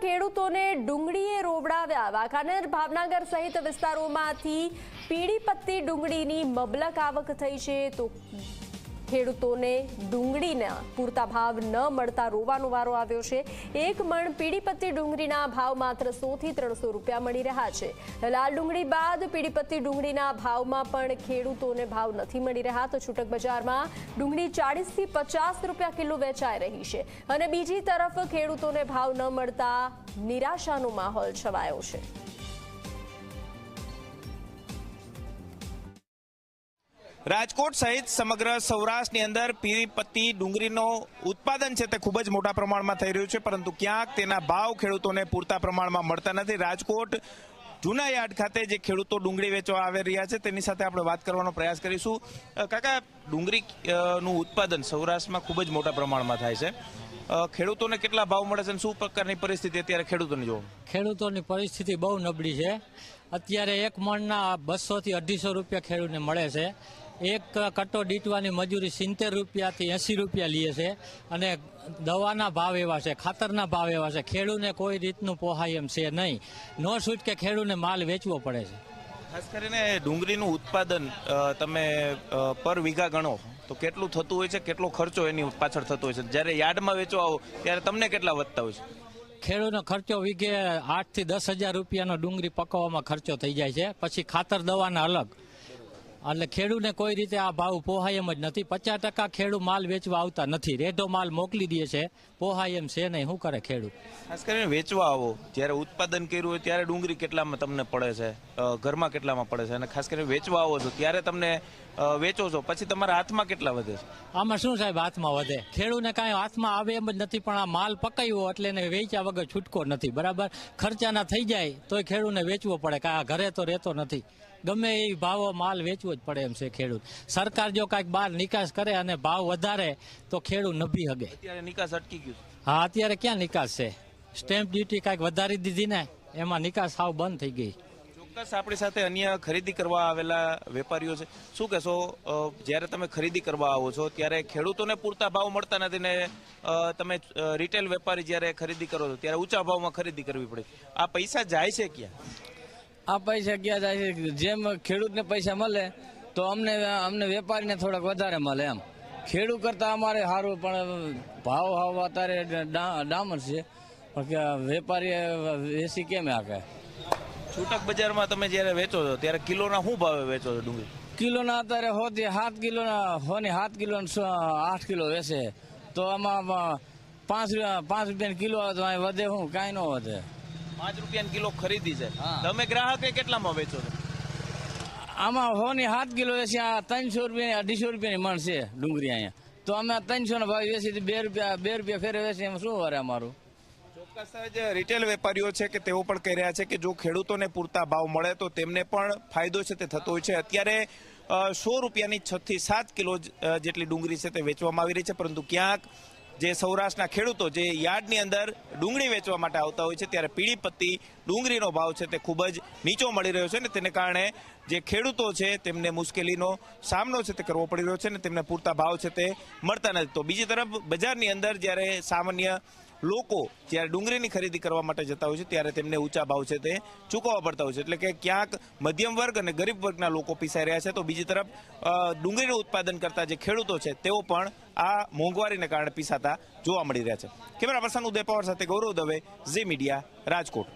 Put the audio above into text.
ખેડૂતોને ડુંગળીએ રોવડાવ્યા। વાંકાનેર, ભાવનગર સહિત વિસ્તારોમાંથી પીળી પત્તી ડુંગળીની મબલક આવક થઈ છે, તો ખેડૂતોને ડુંગળીના પૂરતા ભાવ ન મળતા રોવાનો વારો આવ્યો છે। એક મણ પીળી પત્તી ડુંગળીના ભાવ માત્ર 100 થી 300 રૂપિયા મળી રહ્યા છે। લાલ ડુંગળી બાદ પીળી પત્તી ડુંગળીના ભાવમાં પણ ખેડૂતોને ભાવ નથી મળી રહ્યા, તો છૂટક બજારમાં ડુંગળી 40 થી 50 રૂપિયા કિલો વેચાઈ રહી છે અને બીજી તરફ ખેડૂતોને ભાવ ન મળતા નિરાશાનો માહોલ છવાયો છે। રાજકોટ સહિત સમગ્ર સૌરાષ્ટ્રની અંદર પીળી પત્તી ડુંગળીનો ઉત્પાદન છે તે ખૂબ જ મોટા પ્રમાણમાં થઈ રહ્યું છે, પરંતુ ક્યાંક તેના ભાવ ખેડૂતોને પૂરતા પ્રમાણમાં મળતા નથી। રાજકોટ જૂના યાર્ડ ખાતે જે ખેડૂતો ડુંગળી વેચવા આવી રહ્યા છે તેની સાથે આપણે વાત કરવાનો પ્રયાસ કરીશું। કાકા, ડુંગળીનું ઉત્પાદન સૌરાષ્ટ્રમાં ખૂબ જ મોટા પ્રમાણમાં થાય છે, ખેડૂતોને કેટલા ભાવ મળે છે અને શું પ્રકારની પરિસ્થિતિ અત્યારે ખેડૂતોની જોવો? ખેડૂતોની પરિસ્થિતિ બહુ નબળી છે। અત્યારે એક મણના 200 થી 250 રૂપિયા ખેડૂતને મળે છે। એક કટ્ટો દીટવાની મજૂરી 70 રૂપિયાથી 80 રૂપિયા લે છે અને દવાના ભાવ એવા છે, ખાતરના ભાવ એવા છે, ખેડૂતને કોઈ રીતનું પોહાય એમ છે નહીં। નો છૂટ કે ખેડૂતને માલ વેચવો પડે છે। ખાસ કરીને ડુંગળીનું ઉત્પાદન તમે પર વીઘા ગણો તો કેટલું થતું હોય છે, કેટલો ખર્ચો એની પાછળ થતો હોય છે? જ્યારે યાર્ડમાં વેચવા આવો ત્યારે તમને કેટલા વધતા હોય છે? ખેડૂતનો ખર્ચો વીઘે 8 થી 10 હજાર રૂપિયાનો ડુંગળી પકવવામાં ખર્ચો થઈ જાય છે, પછી ખાતર દવાના અલગ, એટલે ખેડૂતને કોઈ રીતે આ ભાવ પોહાય એમ જ નથી। 50% ખેડૂત માલ વેચવા આવતા નથી, રેઢો માલ મોકલી દે છે, પોહાય એમ છે નહીં, શું કરે ખેડૂત? ખાસ કરીને વેચવા આવો જ્યારે ઉત્પાદન કર્યું હોય ત્યારે ડુંગળી કેટલામાં તમને પડે છે, ઘરમાં કેટલામાં પડે છે, અને ખાસ કરીને વેચવા આવો છો ત્યારે તમને વેચો છો પછી તમારા હાથમાં કેટલા વધે છે? આમાં શું સાહેબ હાથમાં વધે? ખેડૂતને કાંઈ હાથમાં આવે એમ જ નથી, પણ આ માલ પકાવ્યો એટલે એને વેચ્યા વગર છૂટકો નથી, બરાબર? ખર્ચાના થઈ જાય તોય ખેડૂતને વેચવો પડે, કાંઈ આ ઘરે તો રહેતો નથી, ગમે એ ભાવો માલ વેચવો જ પડે એમ છે ખેડૂત। સરકાર જો કાંઈક બહાર નિકાસ કરે અને ભાવ વધારે તો ખેડૂત નભી હગે। અત્યારે નિકાસ અટકી ગયું? હા, અત્યારે ક્યાં નિકાસ છે? સ્ટેમ્પ ડ્યુટી કાંઈક વધારી દીધી ને, એમાં નિકાસ સાવ બંધ થઈ ગઈ। ચોક્કસ આપણી સાથે અન્ય ખરીદી કરવા આવેલા વેપારીઓ છે, શું કહેશો? જ્યારે તમે ખરીદી કરવા આવો છો ત્યારે ખેડૂતોને પૂરતા ભાવ મળતા નથી ને તમે રિટેલ વેપારી જ્યારે ખરીદી કરો છો ત્યારે ઊંચા ભાવમાં ખરીદી કરવી પડે, આ પૈસા જાય છે ક્યાં? આ પૈસા ક્યાં જાય છે? જેમ ખેડૂતને પૈસા મળે તો અમને વેપારીને થોડાક વધારે મળે એમ। ખેડૂત કરતા અમારે સારું, પણ ભાવ અત્યારે ડામર છે, પણ વેપારી વેચી કેમ આકે? છૂટક બજારમાં તમે જ્યારે વેચો છો ત્યારે કિલોના શું ભાવે વેચો છો ડુંગળી? કિલોના અત્યારે 7 કિલોના 7 કિલો 8 કિલો વેચે, તો આમાં 5 રૂપિયાની કિલો આવે તો અહીં વધે શું? કાંઈ ન વધે। 5 રૂપિયાની કિલો ખરીદી છે, તમે ગ્રાહકે કેટલામાં વેચો છો? આમાં 7 કિલો વેચી 300 રૂપિયા 250 રૂપિયાની મણ છે ડુંગળી અહીંયા, તો અમે 300 ના ભાવ વેચી 2 રૂપિયા ફેરે વેચી, એમાં શું વરે અમારું? ચોક્કસ જ રિટેલ વેપારીઓ છે કે તેઓ પણ કહી રહ્યા છે કે જો ખેડૂતોને પૂરતા ભાવ મળે તો તેમને પણ ફાયદો છે તે થતો હોય છે। અત્યારે 100 રૂપિયાની 6 થી 7 કિલો જેટલી ડુંગળી છે તે વેચવામાં આવી રહી છે, પરંતુ ક્યાંક જે સૌરાષ્ટ્રના ખેડૂતો જે યાર્ડની અંદર ડુંગળી વેચવા માટે આવતા હોય છે ત્યારે પીળી પત્તી ડુંગળીનો ભાવ છે તે ખૂબ જ નીચો મળી રહ્યો છે ને તેને કારણે જે ખેડૂતો છે તેમને મુશ્કેલીનો સામનો છે તે કરવો પડી રહ્યો છે ને તેમને પૂરતા ભાવ છે તે મળતા નથી। તો બીજી તરફ બજારની અંદર જ્યારે સામાન્ય લોકો જ્યારે ડુંગળીની ખરીદી કરવા માટે જતા હોય છે ત્યારે તેમને ઊંચા ભાવ છે તે ચૂકવવા પડતા હોય છે, એટલે કે ક્યાંક મધ્યમ વર્ગ અને ગરીબ વર્ગના લોકો પીસાઈ રહ્યા છે, તો બીજી તરફ ડુંગળીનું ઉત્પાદન કરતા જે ખેડૂતો છે તેઓ પણ આ મોંઘવારીને કારણે પીસાતા જોવા મળી રહ્યા છે। કેમેરા પર્સન ઉદય પવાર સાથે ગૌરવ દવે, ઝી મીડિયા, રાજકોટ।